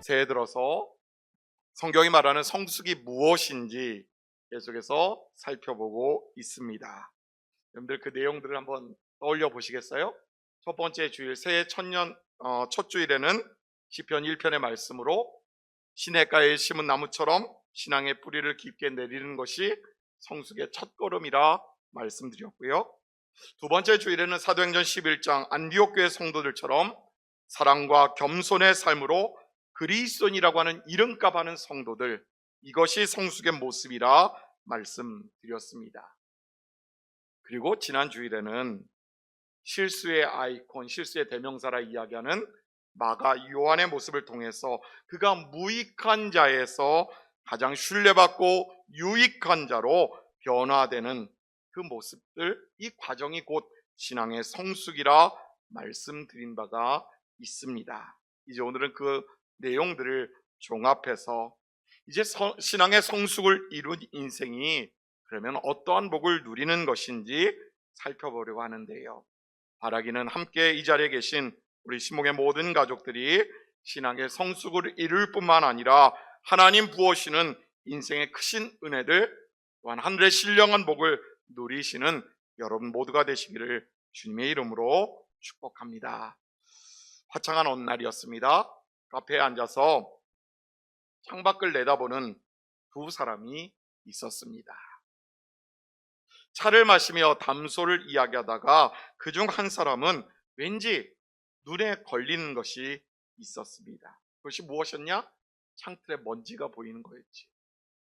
새해 들어서 성경이 말하는 성숙이 무엇인지 계속해서 살펴보고 있습니다. 여러분들 그 내용들을 한번 떠올려 보시겠어요? 첫 번째 주일, 새해 첫 주일에는 시편 1편의 말씀으로 시냇가에 심은 나무처럼 신앙의 뿌리를 깊게 내리는 것이 성숙의 첫걸음이라 말씀드렸고요. 두 번째 주일에는 사도행전 11장 안디옥 교회 성도들처럼 사랑과 겸손의 삶으로 그리스도인이라고 하는 이름값 하는 성도들, 이것이 성숙의 모습이라 말씀드렸습니다. 그리고 지난 주일에는 실수의 아이콘, 실수의 대명사라 이야기하는 마가 요한의 모습을 통해서 그가 무익한 자에서 가장 신뢰받고 유익한 자로 변화되는 그 모습들, 이 과정이 곧 신앙의 성숙이라 말씀드린 바가 있습니다. 이제 오늘은 그 내용들을 종합해서 이제 신앙의 성숙을 이룬 인생이 그러면 어떠한 복을 누리는 것인지 살펴보려고 하는데요. 바라기는 함께 이 자리에 계신 우리 신목의 모든 가족들이 신앙의 성숙을 이룰 뿐만 아니라 하나님 부어시는 인생의 크신 은혜들, 또한 하늘의 신령한 복을 누리시는 여러분 모두가 되시기를 주님의 이름으로 축복합니다. 화창한 어느 날이었습니다. 카페에 앉아서 창밖을 내다보는 두 사람이 있었습니다. 차를 마시며 담소를 이야기하다가 그중 한 사람은 왠지 눈에 걸리는 것이 있었습니다. 그것이 무엇이었냐? 창틀에 먼지가 보이는 거였지.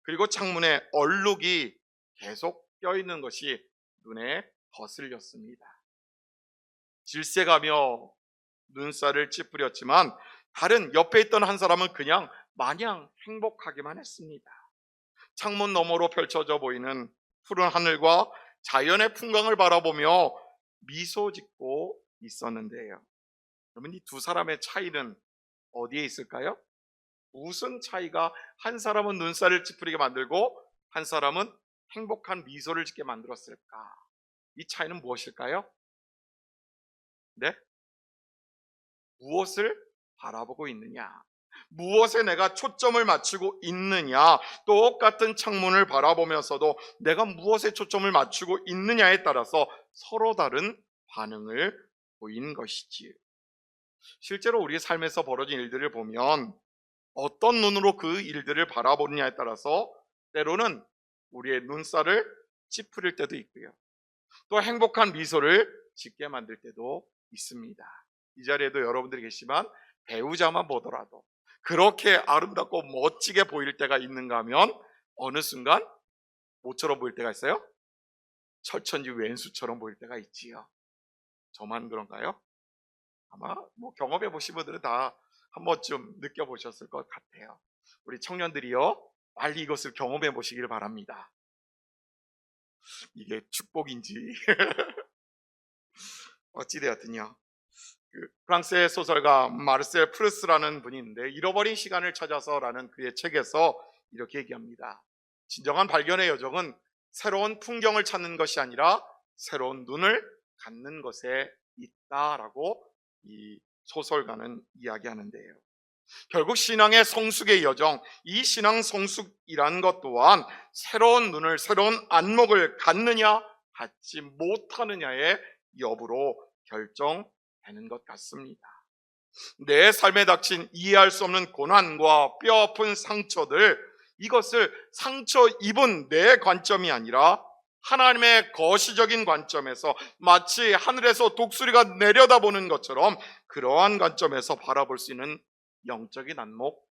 그리고 창문에 얼룩이 계속 껴있는 것이 눈에 거슬렸습니다. 질색하며 눈살을 찌푸렸지만 다른 옆에 있던 한 사람은 그냥 마냥 행복하기만 했습니다. 창문 너머로 펼쳐져 보이는 푸른 하늘과 자연의 풍광을 바라보며 미소 짓고 있었는데요. 그러면 이 두 사람의 차이는 어디에 있을까요? 무슨 차이가 한 사람은 눈살을 찌푸리게 만들고 한 사람은 행복한 미소를 짓게 만들었을까? 이 차이는 무엇일까요? 네? 무엇을 바라보고 있느냐? 무엇에 내가 초점을 맞추고 있느냐? 똑같은 창문을 바라보면서도 내가 무엇에 초점을 맞추고 있느냐에 따라서 서로 다른 반응을 보인 것이지요. 실제로 우리 삶에서 벌어진 일들을 보면 어떤 눈으로 그 일들을 바라보느냐에 따라서 때로는 우리의 눈살을 찌푸릴 때도 있고요. 또 행복한 미소를 짓게 만들 때도 있습니다. 이 자리에도 여러분들이 계시지만 배우자만 보더라도 그렇게 아름답고 멋지게 보일 때가 있는가 하면 어느 순간 뭐처럼 보일 때가 있어요? 철천지 왼수처럼 보일 때가 있지요. 저만 그런가요? 아마 경험해 보신 분들은 다 한 번쯤 느껴보셨을 것 같아요. 우리 청년들이요, 빨리 이것을 경험해 보시길 바랍니다. 이게 축복인지 어찌되었든요. 프랑스의 소설가 마르셀 프루스트라는 분이 있는데 잃어버린 시간을 찾아서라는 그의 책에서 이렇게 얘기합니다. 진정한 발견의 여정은 새로운 풍경을 찾는 것이 아니라 새로운 눈을 갖는 것에 있다라고 이 소설가는 이야기하는데요. 결국 신앙의 성숙의 여정, 이 신앙 성숙이란 것 또한 새로운 눈을, 새로운 안목을 갖느냐 갖지 못하느냐의 여부로 결정되는 것 같습니다. 내 삶에 닥친 이해할 수 없는 고난과 뼈아픈 상처들, 이것을 상처 입은 내 관점이 아니라 하나님의 거시적인 관점에서 마치 하늘에서 독수리가 내려다보는 것처럼 그러한 관점에서 바라볼 수 있는 영적인 안목,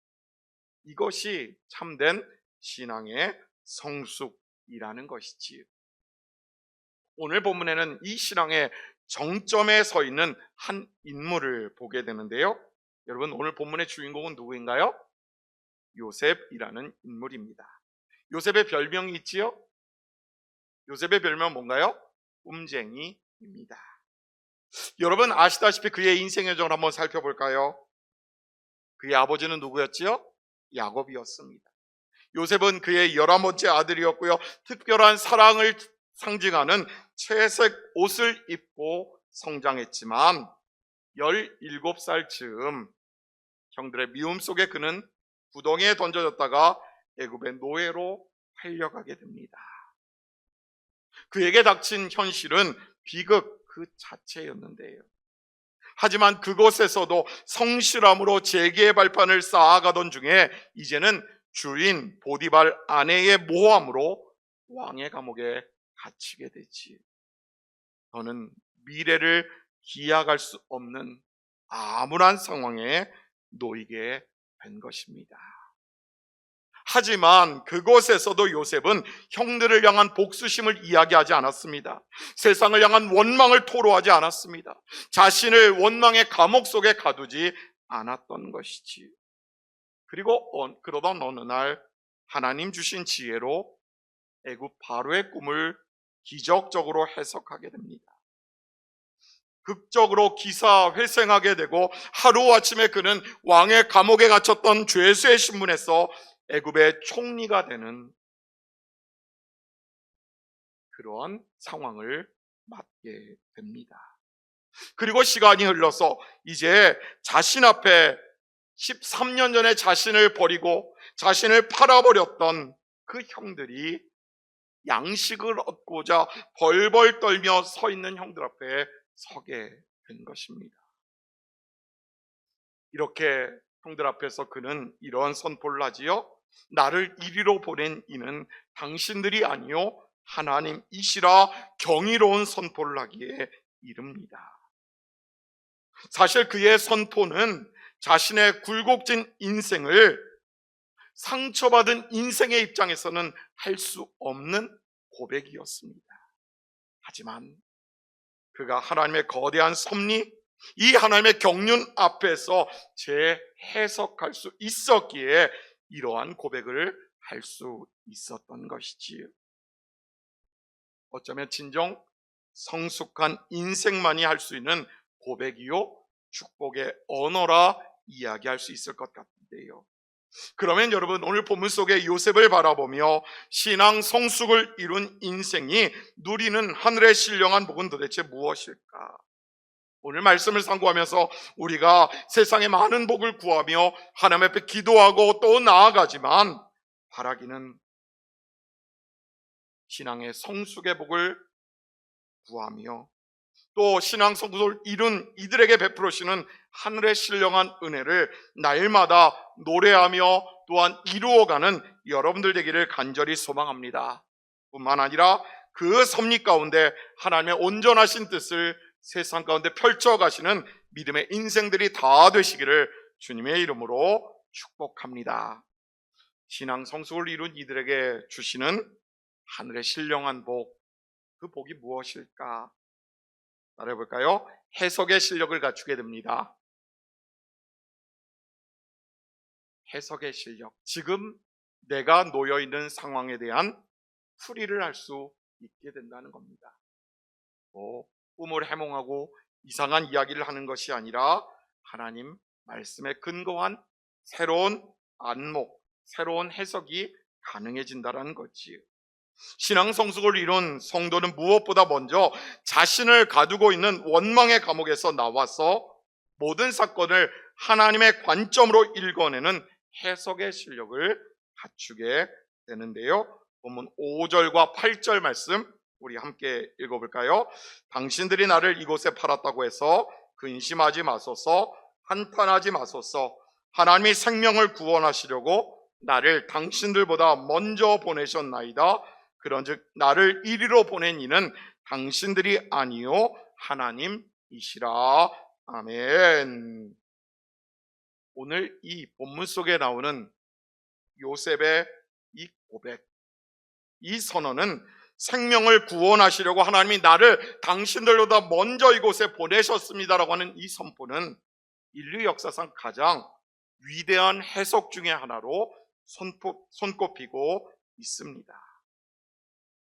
이것이 참된 신앙의 성숙이라는 것이지요. 오늘 본문에는 이 신앙의 정점에 서 있는 한 인물을 보게 되는데요. 여러분, 오늘 본문의 주인공은 누구인가요? 요셉이라는 인물입니다. 요셉의 별명이 있지요? 요셉의 별명은 뭔가요? 꿈쟁이입니다. 여러분 아시다시피 그의 인생 여정을 한번 살펴볼까요? 그의 아버지는 누구였지요? 야곱이었습니다. 요셉은 그의 11번째 아들이었고요. 특별한 사랑을 상징하는 채색 옷을 입고 성장했지만 17살 즈음 형들의 미움 속에 그는 구덩이에 던져졌다가 애굽의 노예로 팔려가게 됩니다. 그에게 닥친 현실은 비극 그 자체였는데요. 하지만 그곳에서도 성실함으로 재기의 발판을 쌓아가던 중에 이제는 주인 보디발 아내의 모함으로 왕의 감옥에 갇히게 되지. 저는 미래를 기약할 수 없는 암울한 상황에 놓이게 된 것입니다. 하지만 그곳에서도 요셉은 형들을 향한 복수심을 이야기하지 않았습니다. 세상을 향한 원망을 토로하지 않았습니다. 자신을 원망의 감옥 속에 가두지 않았던 것이지. 그리고 그러던 어느 날 하나님 주신 지혜로 애굽 바로의 꿈을 기적적으로 해석하게 됩니다. 극적으로 기사회생하게 되고 하루아침에 그는 왕의 감옥에 갇혔던 죄수의 신분에서 애굽의 총리가 되는 그러한 상황을 맞게 됩니다. 그리고 시간이 흘러서 이제 자신 앞에 13년 전에 자신을 버리고 자신을 팔아버렸던 그 형들이 양식을 얻고자 벌벌 떨며 서 있는 형들 앞에 서게 된 것입니다. 이렇게 형들 앞에서 그는 이러한 선포를 하지요. 나를 이리로 보낸 이는 당신들이 아니요 하나님이시라 경이로운 선포를 하기에 이릅니다. 사실 그의 선포는 자신의 굴곡진 인생을 상처받은 인생의 입장에서는 할 수 없는 고백이었습니다. 하지만 그가 하나님의 거대한 섭리, 이 하나님의 경륜 앞에서 재해석할 수 있었기에 이러한 고백을 할 수 있었던 것이지요. 어쩌면 진정 성숙한 인생만이 할 수 있는 고백이요 축복의 언어라 이야기할 수 있을 것 같은데요. 그러면 여러분 오늘 본문 속에 요셉을 바라보며 신앙 성숙을 이룬 인생이 누리는 하늘의 신령한 복은 도대체 무엇일까? 오늘 말씀을 상고하면서 우리가 세상의 많은 복을 구하며 하나님 앞에 기도하고 또 나아가지만 바라기는 신앙의 성숙의 복을 구하며 또 신앙 성숙을 이룬 이들에게 베풀으시는 하늘의 신령한 은혜를 날마다 노래하며 또한 이루어가는 여러분들 되기를 간절히 소망합니다. 뿐만 아니라 그 섭리 가운데 하나님의 온전하신 뜻을 세상 가운데 펼쳐가시는 믿음의 인생들이 다 되시기를 주님의 이름으로 축복합니다. 신앙 성숙을 이룬 이들에게 주시는 하늘의 신령한 복, 그 복이 무엇일까? 따라해볼까요? 해석의 실력을 갖추게 됩니다. 해석의 실력. 지금 내가 놓여있는 상황에 대한 풀이를 할 수 있게 된다는 겁니다. 꿈을 해몽하고 이상한 이야기를 하는 것이 아니라 하나님 말씀에 근거한 새로운 안목, 새로운 해석이 가능해진다는 거지요. 신앙 성숙을 이룬 성도는 무엇보다 먼저 자신을 가두고 있는 원망의 감옥에서 나와서 모든 사건을 하나님의 관점으로 읽어내는 해석의 실력을 갖추게 되는데요. 본문 5절과 8절 말씀 우리 함께 읽어볼까요? 당신들이 나를 이곳에 팔았다고 해서 근심하지 마소서, 한탄하지 마소서. 하나님이 생명을 구원하시려고 나를 당신들보다 먼저 보내셨나이다. 그런즉 나를 이리로 보낸 이는 당신들이 아니요 하나님이시라. 아멘. 오늘 이 본문 속에 나오는 요셉의 이 고백, 이 선언은 생명을 구원하시려고 하나님이 나를 당신들보다 먼저 이곳에 보내셨습니다라고 하는 이 선포는 인류 역사상 가장 위대한 해석 중의 하나로 손꼽히고 있습니다.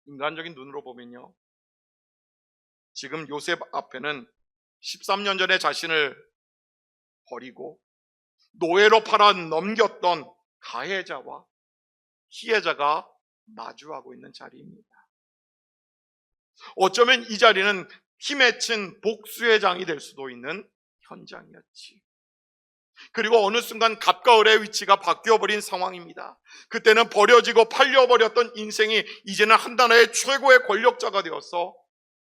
인간적인 눈으로 보면요, 지금 요셉 앞에는 13년 전에 자신을 버리고 노예로 팔아 넘겼던 가해자와 피해자가 마주하고 있는 자리입니다. 어쩌면 이 자리는 힘에 친 복수의 장이 될 수도 있는 현장이었지. 그리고 어느 순간 갑과 을의 위치가 바뀌어버린 상황입니다. 그때는 버려지고 팔려버렸던 인생이 이제는 한 나라의 최고의 권력자가 되어서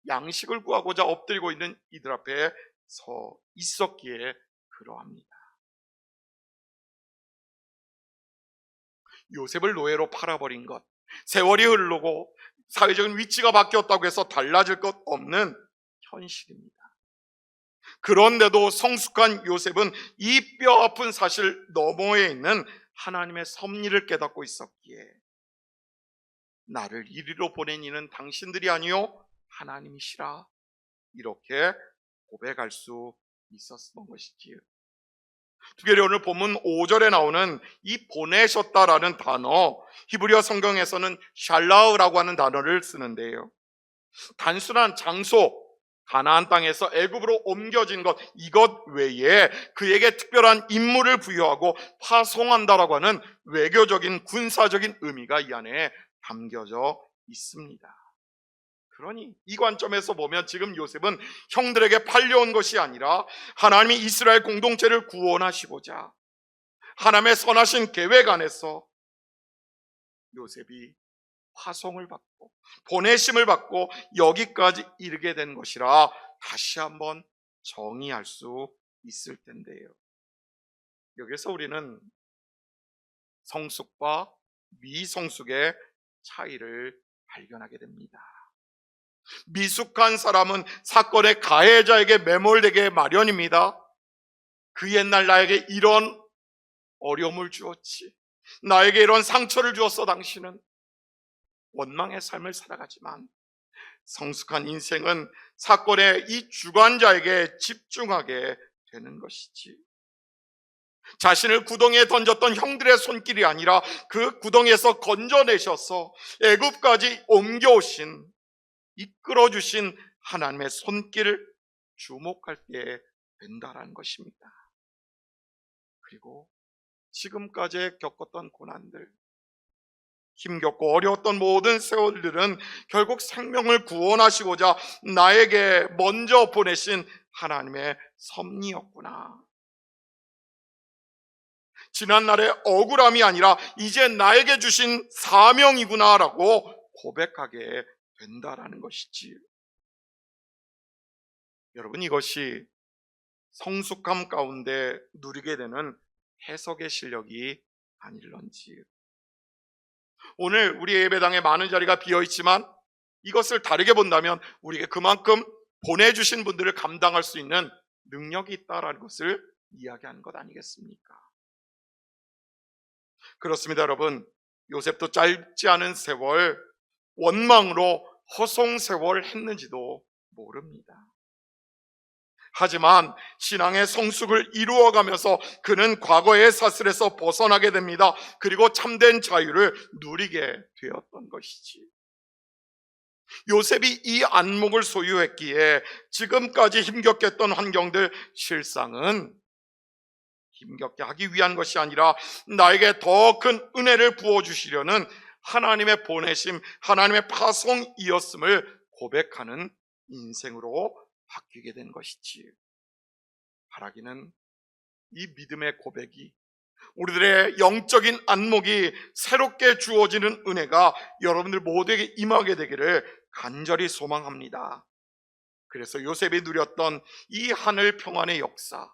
양식을 구하고자 엎드리고 있는 이들 앞에 서 있었기에 그러합니다. 요셉을 노예로 팔아버린 것, 세월이 흐르고 사회적인 위치가 바뀌었다고 해서 달라질 것 없는 현실입니다. 그런데도 성숙한 요셉은 이 뼈아픈 사실 너머에 있는 하나님의 섭리를 깨닫고 있었기에 나를 이리로 보낸 이는 당신들이 아니요 하나님이시라, 이렇게 고백할 수 있었던 것이지요. 특별히 오늘 본문 5절에 나오는 이 보내셨다라는 단어, 히브리어 성경에서는 샬라우라고 하는 단어를 쓰는데요, 단순한 장소, 가나안 땅에서 애굽으로 옮겨진 것, 이것 외에 그에게 특별한 임무를 부여하고 파송한다라고 하는 외교적인 군사적인 의미가 이 안에 담겨져 있습니다. 그러니 이 관점에서 보면 지금 요셉은 형들에게 팔려온 것이 아니라 하나님이 이스라엘 공동체를 구원하시고자 하나님의 선하신 계획 안에서 요셉이 파송을 받고 보내심을 받고 여기까지 이르게 된 것이라 다시 한번 정의할 수 있을 텐데요, 여기서 우리는 성숙과 미성숙의 차이를 발견하게 됩니다. 미숙한 사람은 사건의 가해자에게 매몰되게 마련입니다. 그 옛날 나에게 이런 어려움을 주었지, 나에게 이런 상처를 주었어, 당신은 원망의 삶을 살아가지만, 성숙한 인생은 사건의 이 주관자에게 집중하게 되는 것이지, 자신을 구덩이에 던졌던 형들의 손길이 아니라 그 구덩이에서 건져내셔서 애굽까지 옮겨오신, 이끌어주신 하나님의 손길을 주목할 때 된다라는 것입니다. 그리고 지금까지 겪었던 고난들, 힘겹고 어려웠던 모든 세월들은 결국 생명을 구원하시고자 나에게 먼저 보내신 하나님의 섭리였구나, 지난날의 억울함이 아니라 이제 나에게 주신 사명이구나라고 고백하게 된다라는 것이지. 여러분, 이것이 성숙함 가운데 누리게 되는 해석의 실력이 아닐런지. 오늘 우리 예배당에 많은 자리가 비어있지만 이것을 다르게 본다면 우리에게 그만큼 보내주신 분들을 감당할 수 있는 능력이 있다라는 것을 이야기하는 것 아니겠습니까? 그렇습니다, 여러분. 요셉도 짧지 않은 세월 원망으로 허송세월 했는지도 모릅니다. 하지만 신앙의 성숙을 이루어가면서 그는 과거의 사슬에서 벗어나게 됩니다. 그리고 참된 자유를 누리게 되었던 것이지. 요셉이 이 안목을 소유했기에 지금까지 힘겹게 했던 환경들, 실상은 힘겹게 하기 위한 것이 아니라 나에게 더 큰 은혜를 부어주시려는 하나님의 보내심, 하나님의 파송이었음을 고백하는 인생으로 바뀌게 된 것이지. 바라기는 이 믿음의 고백이, 우리들의 영적인 안목이 새롭게 주어지는 은혜가 여러분들 모두에게 임하게 되기를 간절히 소망합니다. 그래서 요셉이 누렸던 이 하늘 평안의 역사,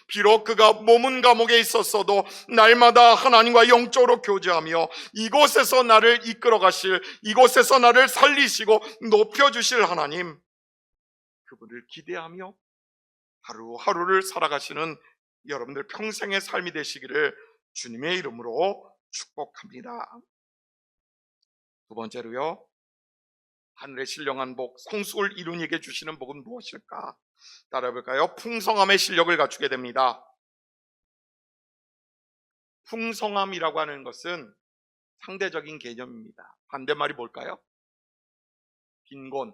비록 그가 몸은 감옥에 있었어도 날마다 하나님과 영적으로 교제하며 이곳에서 나를 이끌어 가실, 이곳에서 나를 살리시고 높여주실 하나님, 그분을 기대하며 하루하루를 살아가시는 여러분들 평생의 삶이 되시기를 주님의 이름으로 축복합니다. 두 번째로요, 하늘의 신령한 복, 성숙을 이룬 이에게 주시는 복은 무엇일까? 따라해볼까요? 풍성함의 실력을 갖추게 됩니다. 풍성함이라고 하는 것은 상대적인 개념입니다. 반대말이 뭘까요? 빈곤,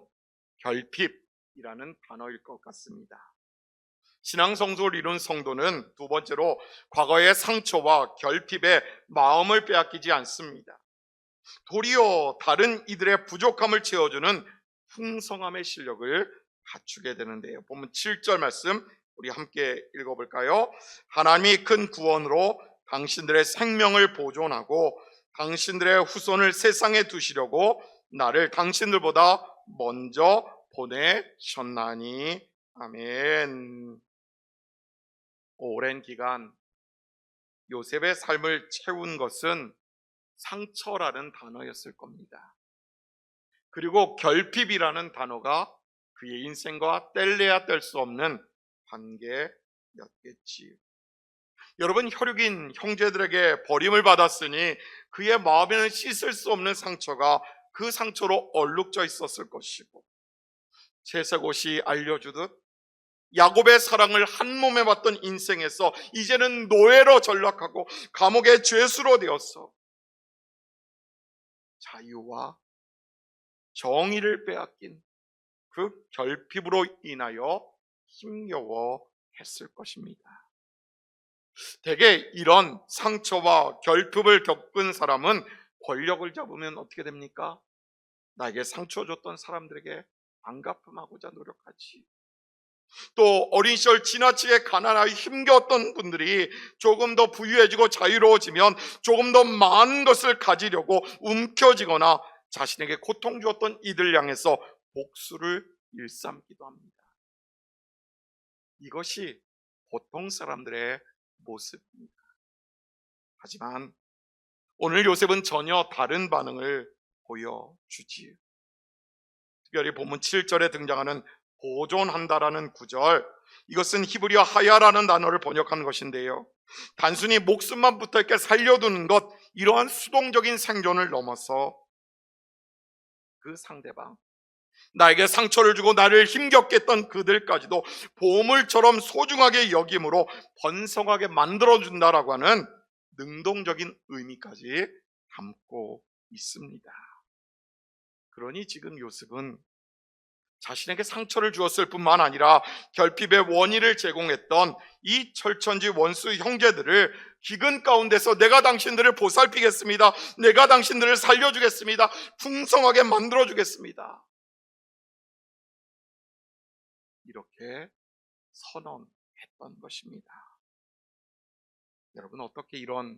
결핍이라는 단어일 것 같습니다. 신앙 성숙을 이룬 성도는 두 번째로 과거의 상처와 결핍에 마음을 빼앗기지 않습니다. 도리어 다른 이들의 부족함을 채워주는 풍성함의 실력을 갖추게 되는데요, 본문 7절 말씀 우리 함께 읽어볼까요? 하나님이 큰 구원으로 당신들의 생명을 보존하고 당신들의 후손을 세상에 두시려고 나를 당신들보다 먼저 보내셨나니. 아멘. 오랜 기간 요셉의 삶을 채운 것은 상처라는 단어였을 겁니다. 그리고 결핍이라는 단어가 그의 인생과 뗄래야 뗄 수 없는 관계였겠지요. 여러분, 혈육인 형제들에게 버림을 받았으니 그의 마음에는 씻을 수 없는 상처가 그 상처로 얼룩져 있었을 것이고, 채색옷이 알려주듯 야곱의 사랑을 한 몸에 받던 인생에서 이제는 노예로 전락하고 감옥의 죄수로 되어서 자유와 정의를 빼앗긴 그 결핍으로 인하여 힘겨워했을 것입니다. 대개 이런 상처와 결핍을 겪은 사람은 권력을 잡으면 어떻게 됩니까? 나에게 상처 줬던 사람들에게 반갚음하고자 노력하지. 또 어린 시절 지나치게 가난하여 힘겨웠던 분들이 조금 더 부유해지고 자유로워지면 조금 더 많은 것을 가지려고 움켜쥐거나 자신에게 고통 주었던 이들 향해서 복수를 일삼기도 합니다. 이것이 보통 사람들의 모습입니다. 하지만 오늘 요셉은 전혀 다른 반응을 보여주지요. 특별히 본문 7절에 등장하는 보존한다라는 구절, 이것은 히브리어 하야라는 단어를 번역한 것인데요, 단순히 목숨만 붙어있게 살려두는 것, 이러한 수동적인 생존을 넘어서 그 상대방, 나에게 상처를 주고 나를 힘겹게 했던 그들까지도 보물처럼 소중하게 여김으로 번성하게 만들어준다라고 하는 능동적인 의미까지 담고 있습니다. 그러니 지금 요셉은 자신에게 상처를 주었을 뿐만 아니라 결핍의 원인을 제공했던 이 철천지 원수 형제들을 기근 가운데서 내가 당신들을 보살피겠습니다, 내가 당신들을 살려주겠습니다, 풍성하게 만들어주겠습니다, 이렇게 선언했던 것입니다. 여러분, 어떻게 이런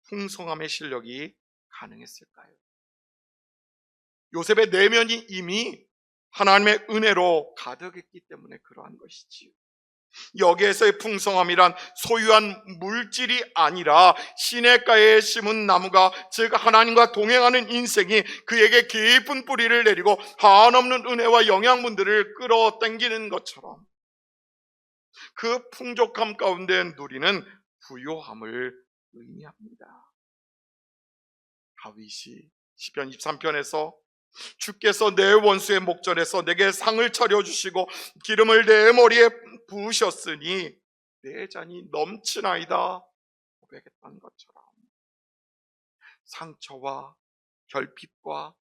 풍성함의 실력이 가능했을까요? 요셉의 내면이 이미 하나님의 은혜로 가득했기 때문에 그러한 것이지요. 여기에서의 풍성함이란 소유한 물질이 아니라 시냇가에 심은 나무가, 즉 하나님과 동행하는 인생이 그에게 깊은 뿌리를 내리고 한없는 은혜와 영양분들을 끌어당기는 것처럼 그 풍족함 가운데 누리는 부요함을 의미합니다. 다윗이 시편 23편에서 주께서 내 원수의 목전에서 내게 상을 차려주시고 기름을 내 머리에 부으셨으니 내 잔이 넘치나이다 고백했던 것처럼, 상처와 결핍과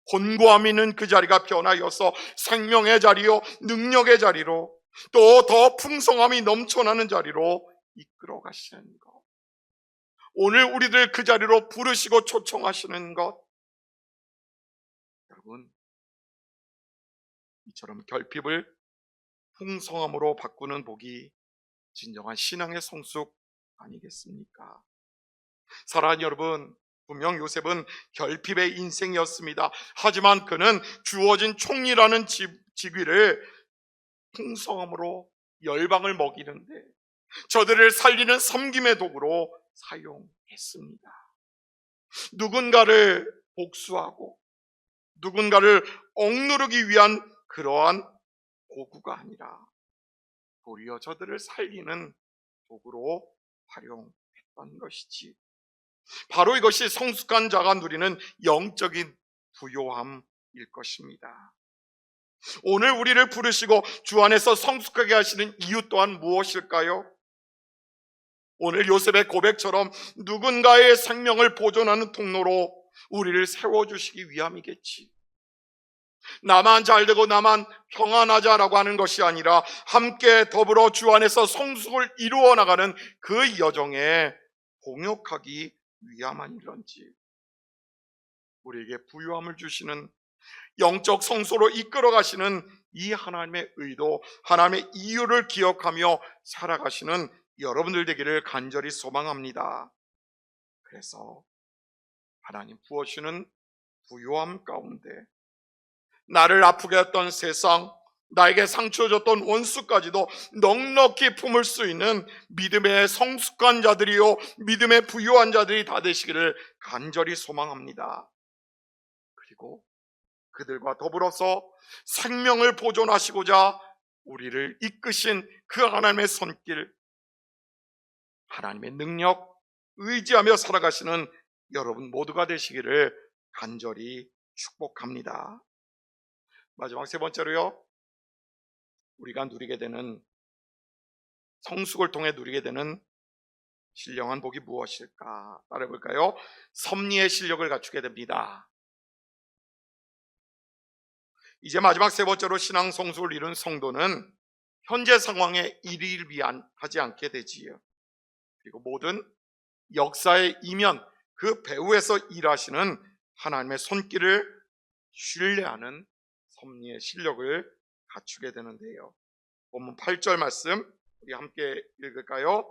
곤고함이 있는 그 자리가 변하여서 생명의 자리요, 능력의 자리로, 또 더 풍성함이 넘쳐나는 자리로 이끌어 가시는 것, 오늘 우리들 그 자리로 부르시고 초청하시는 것, 여러분, 이처럼 결핍을 풍성함으로 바꾸는 복이 진정한 신앙의 성숙 아니겠습니까? 사랑하는 여러분, 분명 요셉은 결핍의 인생이었습니다. 하지만 그는 주어진 총리라는 직위를 풍성함으로 열방을 먹이는데 저들을 살리는 섬김의 도구로 사용했습니다. 누군가를 복수하고 누군가를 억누르기 위한 그러한 도구가 아니라 도리어 저들을 살리는 도구로 활용했던 것이지. 바로 이것이 성숙한 자가 누리는 영적인 부요함일 것입니다. 오늘 우리를 부르시고 주 안에서 성숙하게 하시는 이유 또한 무엇일까요? 오늘 요셉의 고백처럼 누군가의 생명을 보존하는 통로로 우리를 세워주시기 위함이겠지. 나만 잘되고 나만 평안하자라고 하는 것이 아니라 함께 더불어 주 안에서 성숙을 이루어 나가는 그 여정에 동역하기 위함 아니런지. 우리에게 부유함을 주시는 영적 성소로 이끌어 가시는 이 하나님의 의도, 하나님의 이유를 기억하며 살아가시는 여러분들 되기를 간절히 소망합니다. 그래서 하나님 부어주시는 부요함 가운데 나를 아프게 했던 세상, 나에게 상처 줬던 원수까지도 넉넉히 품을 수 있는 믿음의 성숙한 자들이요 믿음의 부유한 자들이 다 되시기를 간절히 소망합니다. 그리고 그들과 더불어서 생명을 보존하시고자 우리를 이끄신 그 하나님의 손길, 하나님의 능력 의지하며 살아가시는 여러분 모두가 되시기를 간절히 축복합니다. 마지막 세 번째로요, 우리가 누리게 되는, 성숙을 통해 누리게 되는 신령한 복이 무엇일까? 따라해볼까요? 섭리의 실력을 갖추게 됩니다. 이제 마지막 세 번째로 신앙 성숙을 이룬 성도는 현재 상황에 일일비하지 않게 되지요. 그리고 모든 역사의 이면 그 배후에서 일하시는 하나님의 손길을 신뢰하는 섭리의 실력을 갖추게 되는데요. 본문 8절 말씀 우리 함께 읽을까요?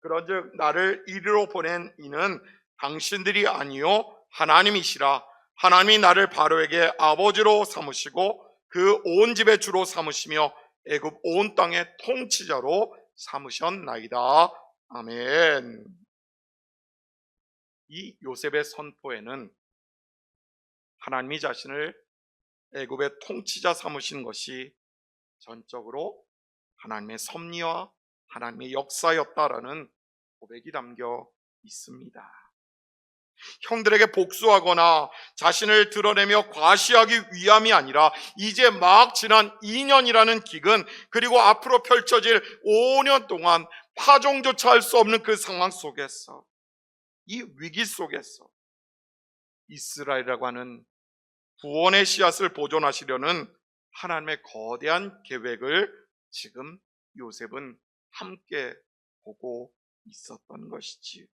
그런즉 나를 이리로 보낸 이는 당신들이 아니요 하나님이시라. 하나님이 나를 바로에게 아버지로 삼으시고 그 온 집의 주로 삼으시며 애굽 온 땅의 통치자로 삼으셨나이다. 아멘. 이 요셉의 선포에는 하나님이 자신을 애굽의 통치자 삼으신 것이 전적으로 하나님의 섭리와 하나님의 역사였다라는 고백이 담겨 있습니다. 형들에게 복수하거나 자신을 드러내며 과시하기 위함이 아니라 이제 막 지난 2년이라는 기근, 그리고 앞으로 펼쳐질 5년 동안 파종조차 할 수 없는 그 상황 속에서, 이 위기 속에서 이스라엘이라고 하는 구원의 씨앗을 보존하시려는 하나님의 거대한 계획을 지금 요셉은 함께 보고 있었던 것이지.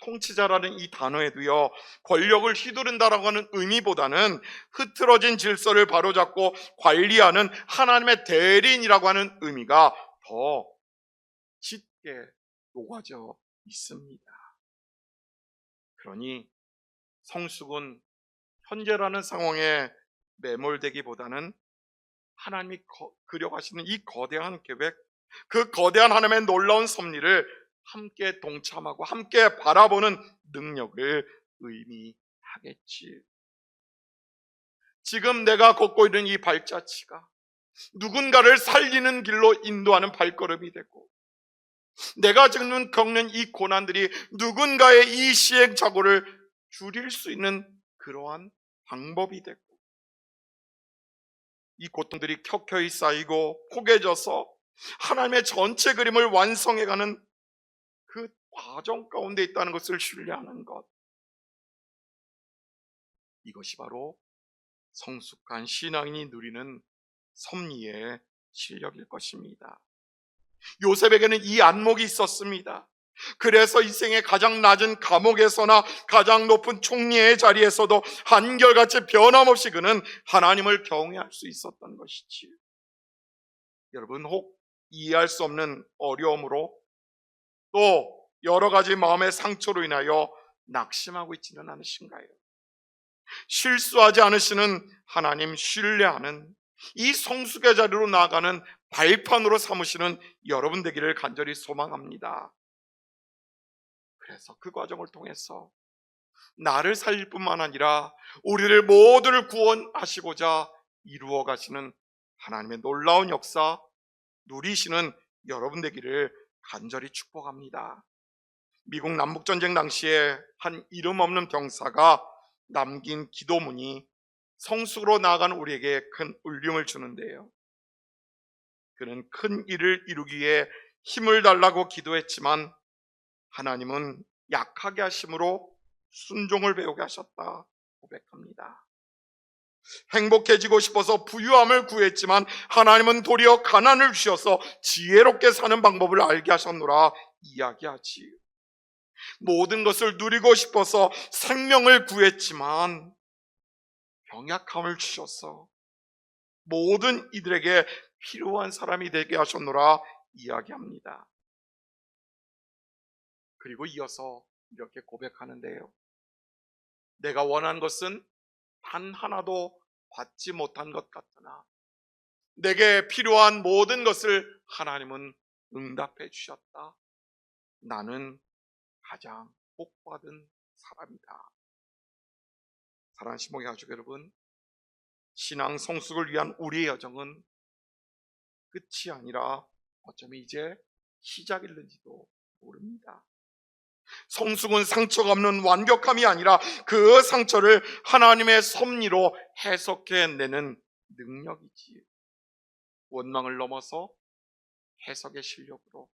통치자라는 이 단어에도요, 권력을 휘두른다라고 하는 의미보다는 흐트러진 질서를 바로잡고 관리하는 하나님의 대리인이라고 하는 의미가 더 짙게 녹아져 있습니다. 그러니 성숙은 현재라는 상황에 매몰되기보다는 하나님이 그려가시는 이 거대한 계획, 그 거대한 하나님의 놀라운 섭리를 함께 동참하고 함께 바라보는 능력을 의미하겠지. 지금 내가 걷고 있는 이 발자취가 누군가를 살리는 길로 인도하는 발걸음이 되고, 내가 지금 겪는 이 고난들이 누군가의 이 시행착오를 줄일 수 있는 그러한 방법이 되고, 이 고통들이 켜켜이 쌓이고 포개져서 하나님의 전체 그림을 완성해가는 그 과정 가운데 있다는 것을 신뢰하는 것, 이것이 바로 성숙한 신앙인이 누리는 섭리의 실력일 것입니다. 요셉에게는 이 안목이 있었습니다. 그래서 인생의 가장 낮은 감옥에서나 가장 높은 총리의 자리에서도 한결같이 변함없이 그는 하나님을 경외할 수 있었던 것이지. 여러분, 혹 이해할 수 없는 어려움으로 또 여러 가지 마음의 상처로 인하여 낙심하고 있지는 않으신가요? 실수하지 않으시는 하나님 신뢰하는 이 성숙의 자리로 나아가는 발판으로 삼으시는 여러분 되기를 간절히 소망합니다. 그래서 그 과정을 통해서 나를 살릴 뿐만 아니라 우리를 모두를 구원하시고자 이루어 가시는 하나님의 놀라운 역사 누리시는 여러분 되기를 간절히 축복합니다. 미국 남북전쟁 당시에 한 이름 없는 병사가 남긴 기도문이 성숙으로 나아가는 우리에게 큰 울림을 주는데요. 그는 큰 일을 이루기 위해 힘을 달라고 기도했지만 하나님은 약하게 하심으로 순종을 배우게 하셨다 고백합니다. 행복해지고 싶어서 부유함을 구했지만 하나님은 도리어 가난을 주셔서 지혜롭게 사는 방법을 알게 하셨노라 이야기하지. 모든 것을 누리고 싶어서 생명을 구했지만 병약함을 주셔서 모든 이들에게 필요한 사람이 되게 하셨노라 이야기합니다. 그리고 이어서 이렇게 고백하는데요. 내가 원한 것은 단 하나도 받지 못한 것 같으나 내게 필요한 모든 것을 하나님은 응답해 주셨다. 나는 가장 복받은 사람이다. 사랑하는 신목의 가족 여러분, 신앙 성숙을 위한 우리의 여정은 끝이 아니라 어쩌면 이제 시작일는지도 모릅니다. 성숙은 상처가 없는 완벽함이 아니라 그 상처를 하나님의 섭리로 해석해내는 능력이지. 원망을 넘어서 해석의 실력으로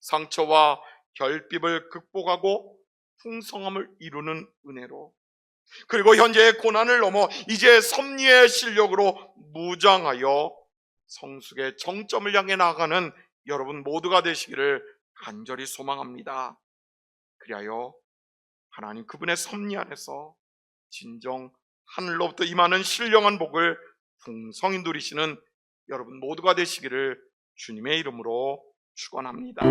상처와 결핍을 극복하고 풍성함을 이루는 은혜로, 그리고 현재의 고난을 넘어 이제 섭리의 실력으로 무장하여 성숙의 정점을 향해 나아가는 여러분 모두가 되시기를 간절히 소망합니다. 그리하여 하나님 그분의 섭리 안에서 진정 하늘로부터 임하는 신령한 복을 풍성히 누리시는 여러분 모두가 되시기를 주님의 이름으로 축원합니다.